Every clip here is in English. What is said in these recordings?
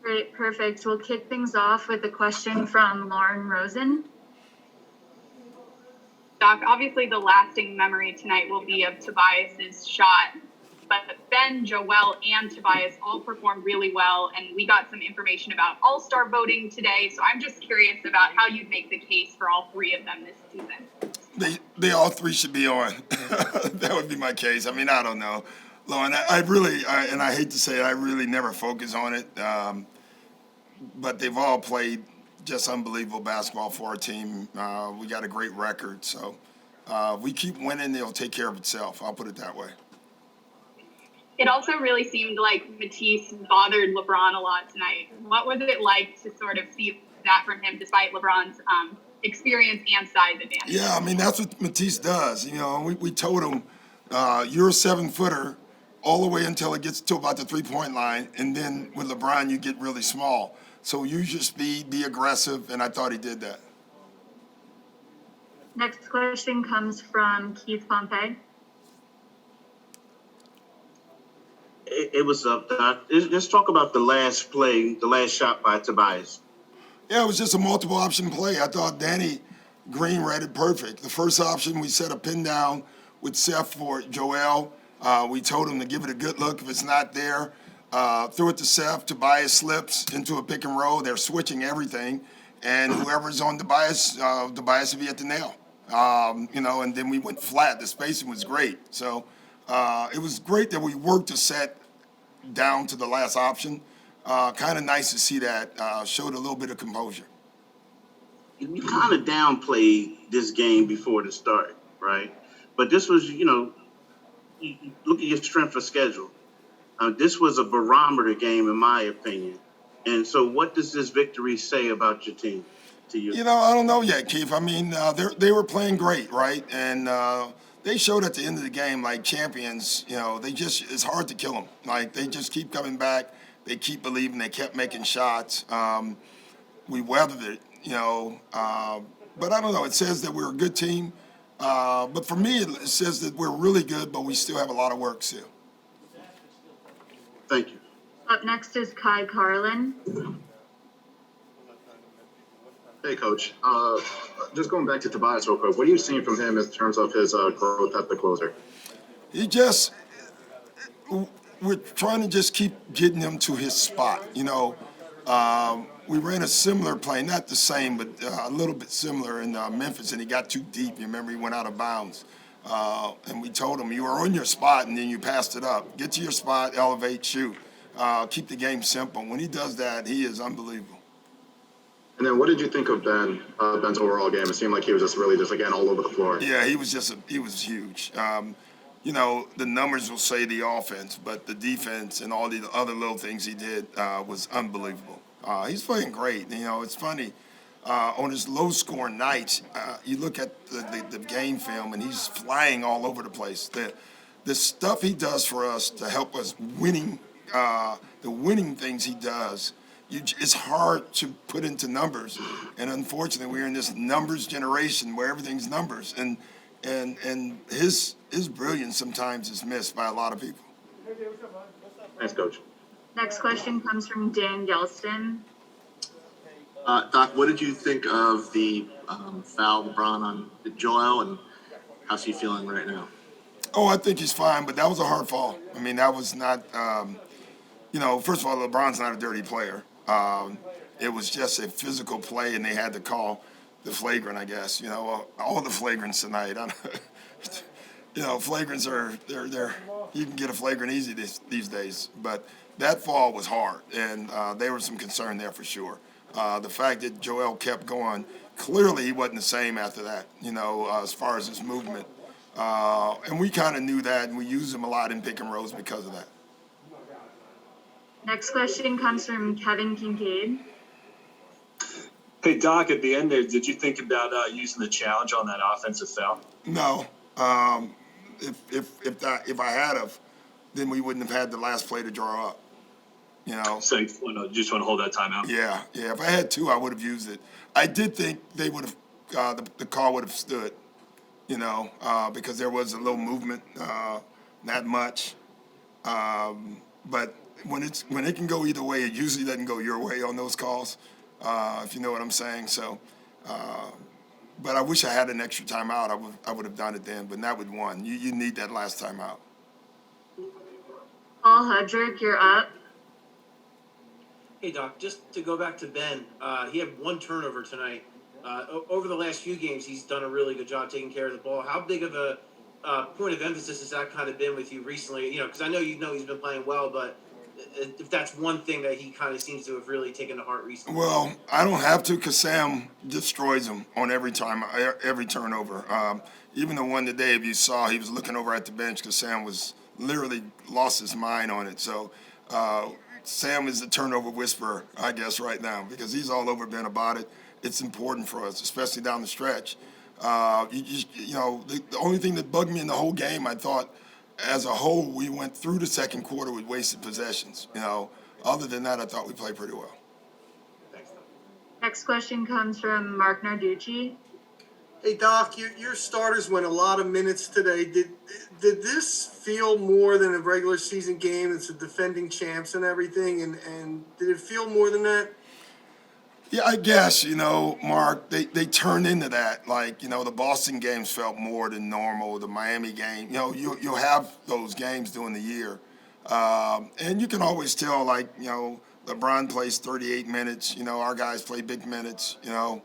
Great, perfect. We'll kick things off with a question from Lauren Rosen. Doc, obviously the lasting memory tonight will be of Tobias's shot, but Ben, Joel, and Tobias all performed really well, and we got some information about AllStar Voting today, so I'm just curious about how you'd make the case for all three of them this season. They all three should be on. That would be my case. I mean, I don't know. Lauren, I really, and I hate to say it, I really never focus on it, but they've all played just unbelievable basketball for our team. We got a great record, so if we keep winning, it'll take care of itself. I'll put it that way. It also really seemed like Matisse bothered LeBron a lot tonight. What was it like to sort of see that from him, despite LeBron's experience and size advantage? Yeah, I mean, that's what Matisse does. You know, we told him, you're a 7-footer all the way until it gets to about the three-point line, and then with LeBron, you get really small. So use your speed, be aggressive, and I thought he did that. Next question comes from Keith Pompey. It was up. Let's talk about the last play, the last shot by Tobias. Yeah, it was just a multiple option play. I thought Danny Green read it perfect. The first option, we set a pin down with Seth for Joel. We told him to give it a good look. If it's not there, throw it to Seth. Tobias slips into a pick and roll. They're switching everything. And whoever's on Tobias will be at the nail. You know, and then we went flat. The spacing was great. So it was great that we worked the set down to the last option. Kind of nice to see that. Showed a little bit of composure. You kind of downplayed this game before the start, right? But this was, you know, you look at your strength of schedule. This was a barometer game, in my opinion. And so what does this victory say about your team to you? You know, I don't know yet, Keith. I mean, they were playing great, right? And they showed at the end of the game, like champions, you know, it's hard to kill them. Like, they just keep coming back. They keep believing. They kept making shots. We weathered it, you know. But I don't know. It says that we're a good team. But for me, it says that we're really good, but we still have a lot of work still. Thank you. Up next is Kai Karrin. Hey, Coach. Just going back to Tobias real quick, what are you seeing from him in terms of his growth at the closer? We're trying to just keep getting him to his spot. You know, we ran a similar play, not the same, but a little bit similar in Memphis, and he got too deep. You remember, he went out of bounds. And we told him, you were on your spot, and then you passed it up. Get to your spot, elevate, shoot. Keep the game simple. When he does that, he is unbelievable. And then what did you think of Ben's overall game? It seemed like he was just again, all over the floor. Yeah, he was huge. You know, the numbers will say the offense, but the defense and all the other little things he did was unbelievable. He's playing great. You know, it's funny. On his low-scoring nights, you look at the game film, and he's flying all over the place. The stuff he does for us to help us winning, the winning things he does, it's hard to put into numbers. And unfortunately, we're in this numbers generation where everything's numbers. And his brilliance sometimes is missed by a lot of people. Thanks, Coach. Next question comes from Dan Gelston. Doc, what did you think of the foul LeBron on Joel, and how's he feeling right now? Oh, I think he's fine, but that was a hard fall. I mean, that was not, you know, first of all, LeBron's not a dirty player. It was just a physical play, and they had to call the flagrant, I guess. You know, all the flagrants tonight. You know, flagrants they're you can get a flagrant easy these days. But that fall was hard, and there was some concern there for sure. The fact that Joel kept going, clearly he wasn't the same after that, you know, as far as his movement. And we kind of knew that, and we used him a lot in pick and rolls because of that. Next question comes from Kevin Kincaid. Hey, Doc, at the end there, did you think about using the challenge on that offensive foul? No. If I had have, then we wouldn't have had the last play to draw up. You know. So you just want to hold that timeout? Yeah. If I had to, I would have used it. I did think they would have, the call would have stood, you know, because there was a little movement, not much. But when it can go either way, it usually doesn't go your way on those calls, if you know what I'm saying. So, but I wish I had an extra timeout. I would have done it then, but not with one. You need that last timeout. Paul Hudrick, you're up. Hey, Doc, just to go back to Ben, he had one turnover tonight. Over the last few games, he's done a really good job taking care of the ball. How big of a point of emphasis has that kind of been with you recently? You know, because I know he's been playing well, but if that's one thing that he kind of seems to have really taken to heart recently. Well, I don't have to because Sam destroys them on every turnover. Even the one today, if you saw, he was looking over at the bench because Sam was literally lost his mind on it. So Sam is the turnover whisperer, I guess, right now because he's all over Ben about it. It's important for us, especially down the stretch. The only thing that bugged me in the whole game, I thought, as a whole, we went through the second quarter with wasted possessions. Other than that, I thought we played pretty well. Thanks, Doc. Next question comes from Mark Narducci. Hey Doc, your starters went a lot of minutes today. Did this feel more than a regular season game? It's the defending champs and everything, and did it feel more than that? Yeah, I guess, Mark, they turned into that. Like, the Boston games felt more than normal, the Miami game. You'll have those games during the year. And you can always tell, LeBron plays 38 minutes. Our guys play big minutes, and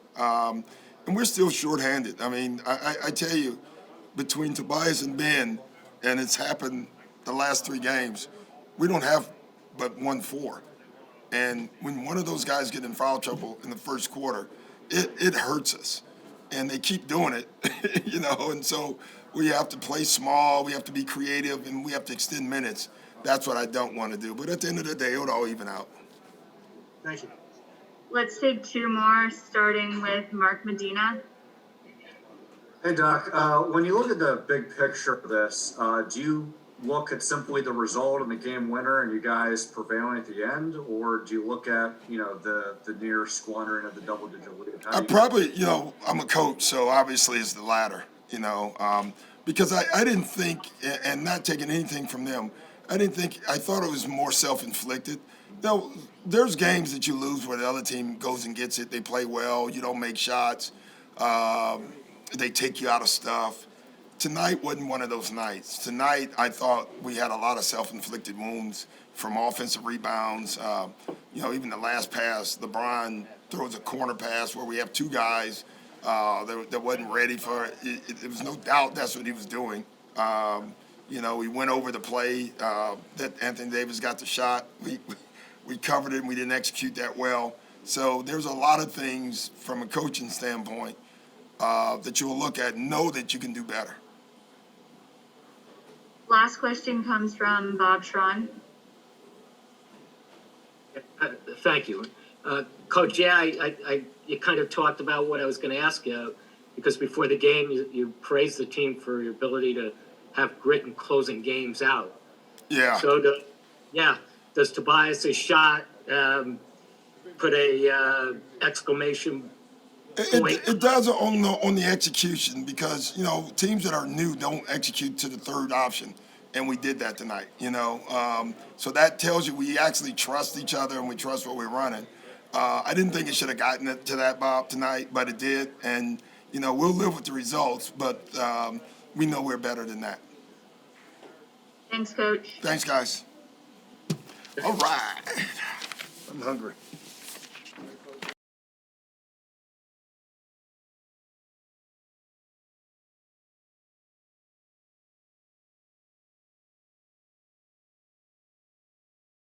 we're still shorthanded. I mean, I tell you, between Tobias and Ben, and it's happened the last 3 games, we don't have but 1-4. And when one of those guys get in foul trouble in the first quarter, it hurts us. And they keep doing it, and so we have to play small, we have to be creative, and we have to extend minutes. That's what I don't want to do. But at the end of the day, it'll all even out. Thank you. Let's take 2 more, starting with Mark Medina. Hey, Doc, when you look at the big picture of this, do you look at simply the result and the game winner and you guys prevailing at the end, or do you look at, the near squandering of the double-digit lead? I'm a coach, so obviously it's the latter, because I didn't think, and not taking anything from them, I thought it was more self-inflicted. There's games that you lose where the other team goes and gets it. They play well. You don't make shots. They take you out of stuff. Tonight wasn't one of those nights. Tonight, I thought we had a lot of self-inflicted wounds from offensive rebounds. Even the last pass, LeBron throws a corner pass where we have 2 guys that wasn't ready for it. There was no doubt that's what he was doing. We went over the play that Anthony Davis got the shot. We covered it and we didn't execute that well. So there's a lot of things from a coaching standpoint that you will look at and know that you can do better. Last question comes from Bob Schron. Thank you. Coach, you kind of talked about what I was going to ask you, because before the game, you praised the team for your ability to have grit in closing games out. Yeah. So, does Tobias' shot put a exclamation point? It does on the execution because, teams that are new don't execute to the third option, and we did that tonight, So that tells you we actually trust each other and we trust what we're running. I didn't think it should have gotten to that, Bob, tonight, but it did, and, we'll live with the results, but we know we're better than that. Thanks, Coach. Thanks, guys. All right. I'm hungry.